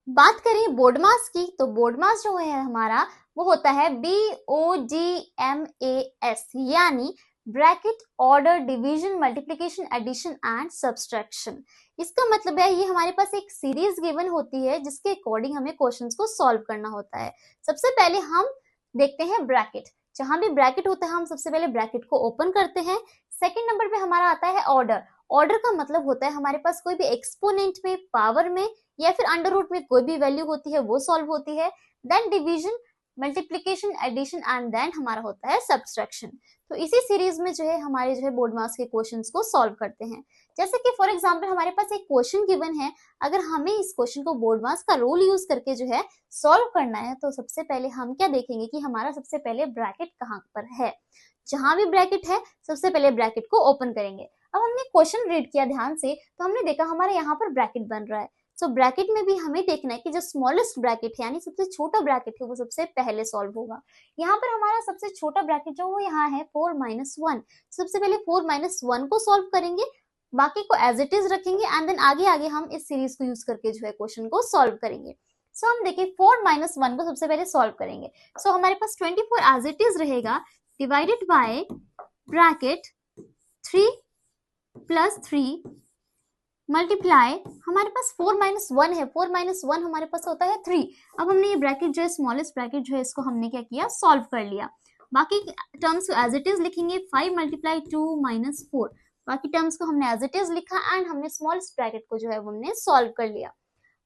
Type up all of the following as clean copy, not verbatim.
बात करें बोर्ड मास की, तो बोर्ड मास जो है हमारा वो होता है BODMAS, यानी bracket order division multiplication addition and subtraction. इसका मतलब है ये हमारे पास एक सीरीज गिवन होती है जिसके अकॉर्डिंग हमें क्वेश्चंस को सॉल्व करना होता है। सबसे पहले हम देखते हैं ब्रैकेट। जहां भी ब्रैकेट होता है हम सबसे पहले ब्रैकेट को ओपन करते हैं। सेकंड नंबर पे हमारा आता है ऑर्डर। ऑर्डर का मतलब होता है हमारे पास कोई भी एक्सपोनेंट में, पावर में या फिर अंडर रूट में कोई भी वैल्यू होती है वो सॉल्व होती है। Then division, multiplication, addition and then हमारा होता है सब्सट्रैक्शन। तो इसी सीरीज में जो है हमारे जो है बोर्ड मास के क्वेश्चंस को सॉल्व करते हैं। जैसे कि फॉर एग्जांपल हमारे पास एक क्वेश्चन गिवन है, अगर हमें इस क्वेश्चन को बोर्ड मास का रूल यूज करके जो है सॉल्व करना है, तो सबसे पहले हम क्या देखेंगे कि हमारा सबसे पहले ब्रैकेट कहाँ पर है। जहां भी ब्रैकेट है सबसे पहले ब्रैकेट को ओपन करेंगे। अब हमने क्वेश्चन रीड किया ध्यान से, तो हमने देखा हमारे यहाँ पर ब्रैकेट बन रहा है। सो ब्रैकेट में भी हमें देखना है कि जो स्मॉलेस्ट ब्रैकेट है यानी सबसे छोटा ब्रैकेट है वो सबसे पहले सॉल्व होगा। यहाँ पर हमारा सबसे छोटा ब्रैकेट जो वो यहाँ है 4-1। सबसे पहले 4-1 को सॉल्व करेंगे, बाकी को एज इट इज रखेंगे एंड देन आगे आगे हम इस सीरीज को यूज करके जो है क्वेश्चन को सॉल्व करेंगे। सो हम देखिए 4-1 को सबसे पहले सॉल्व करेंगे। सो हमारे पास 24 एज इट इज रहेगा डिवाइडेड बाय ब्रैकेट 3 + 3 मल्टीप्लाई, हमारे पास 4-1 है, 4-1 हमारे पास होता है 3। अब हमने ये ब्रैकेट जो है स्मॉलेस्ट ब्रैकेट जो है इसको हमने क्या किया, सॉल्व कर लिया। बाकी टर्म्स को एज इट इज लिखेंगे, 5 × 2 - 4। बाकी टर्म्स को हमने एज इट इज लिखा एंड हमने स्मॉलेस्ट ब्रैकेट को जो है हमने सॉल्व कर लिया।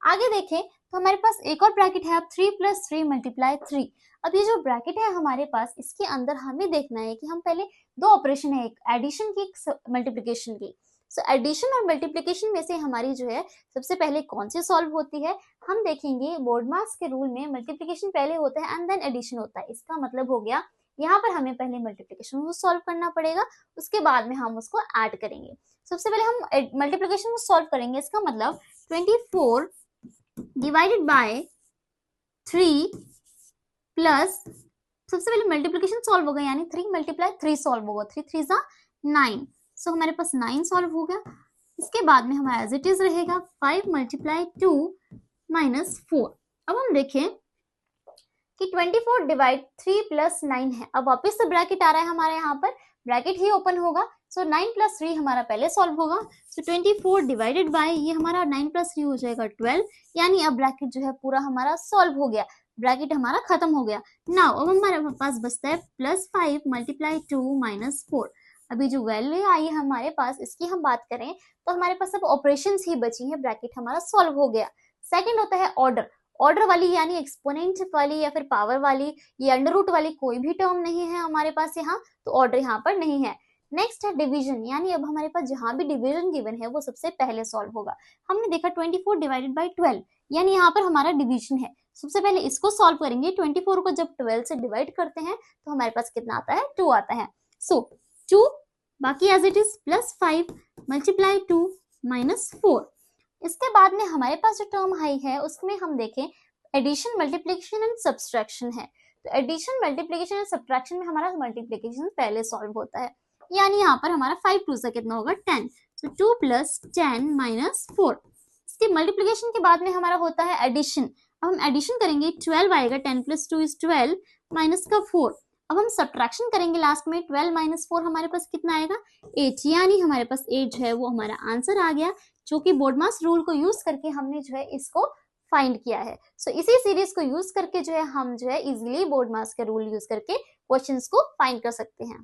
आगे देखें तो हमारे पास एक और ब्रैकेट है, अब 3 + 3 × 3। अब ये जो ब्रैकेट है हमारे पास, इसके अंदर हमें देखना है कि हम पहले दो ऑपरेशन है, एक एडिशन की, एक मल्टीप्लिकेशन की। सो एडिशन और मल्टीप्लिकेशन में से हमारी जो है सबसे पहले कौन सी सॉल्व होती है, हम देखेंगे बोर्ड मास के रूल में मल्टीप्लिकेशन पहले होता है एंड देन एडिशन होता है। इसका मतलब हो गया यहाँ पर हमें पहले मल्टीप्लिकेशन को सॉल्व करना पड़ेगा, उसके बाद में हम उसको ऐड करेंगे। सबसे पहले हम मल्टीप्लिकेशन को सॉल्व करेंगे, इसका मतलब 24 डिवाइडेड बाय 3 प्लस, सबसे पहले मल्टीप्लिकेशन सॉल्व होगा यानी 3 × 3 सॉल्व होगा, 3 × 3 = 9। सो हमारे पास 9 सॉल्व हो गया। इसके बाद में हमारा एज इट इज रहेगा 5 × 2 - 4। अब हम देखें कि 24 डिवाइड 3 + 9 है। अब वापस से ब्रैकेट आ रहा है हमारे यहाँ पर, ब्रैकेट ही ओपन होगा। सो 9 + 3 हमारा पहले सॉल्व होगा। सो 24 डिवाइडेड बाय ये हमारा 9 + 3 हो जाएगा 12, यानी अब ब्रैकेट जो है पूरा हमारा सॉल्व हो गया, ब्रैकेट हमारा खत्म हो गया। नाउ अब हमारे पास बचता है +5 × 2 - 4। अभी जो वैल्यू आई है हमारे पास, इसकी हम बात करें तो हमारे पास अब ऑपरेशंस ही बची हैं, ब्रैकेट हमारा सॉल्व हो गया। सेकंड होता है ऑर्डर। ऑर्डर वाली यानी एक्सपोनेंट वाली या फिर पावर वाली, ये अंडर रूट वाली कोई भी टर्म नहीं है हमारे पास यहाँ, तो ऑर्डर यहाँ पर नहीं है। नेक्स्ट है डिवीजन, यानी अब हमारे पास जहां भी डिवीजन गिवन है वो सबसे पहले सॉल्व होगा। हमने देखा 24 डिवाइडेड बाय 12, यानी यहाँ पर हमारा डिवीजन है। सबसे पहले इसको सॉल्व करेंगे। 24 को जब 12 से डिवाइड करते हैं तो हमारे पास कितना आता है, 2 आता है। सो 2 बाकी एज इट इज +5 × 2 - 4। इसके बाद में हमारे पास जो टर्म आई है उसमें हम देखें एडिशन, मल्टीप्लिकेशन एंड सब्सट्रैक्शन है। तो एडिशन, मल्टीप्लिकेशन एंड सब्सट्रैक्शन में हमारा मल्टीप्लिकेशन पहले सॉल्व होता है, यानी यहाँ पर हमारा 5 2 से कितना होगा, 10। सो 2 + 10 - 4। इसके मल्टीप्लिकेशन के बाद में हमारा होता है एडिशन। अब हम एडिशन करेंगे, 12 आएगा, 10 + 2 = 12 माइनस का 4। अब हम सब्ट्रैक्शन करेंगे लास्ट में, 12 - 4 हमारे पास कितना आएगा, 8, यानी हमारे पास 8 जो है वो हमारा आंसर आ गया, जो कि बोर्ड मास रूल को यूज करके हमने जो है इसको फाइंड किया है। सो इसी सीरीज को यूज करके जो है हम जो है इजीली बोर्ड मास का रूल यूज करके क्वेश्चंस को फाइंड कर सकते हैं।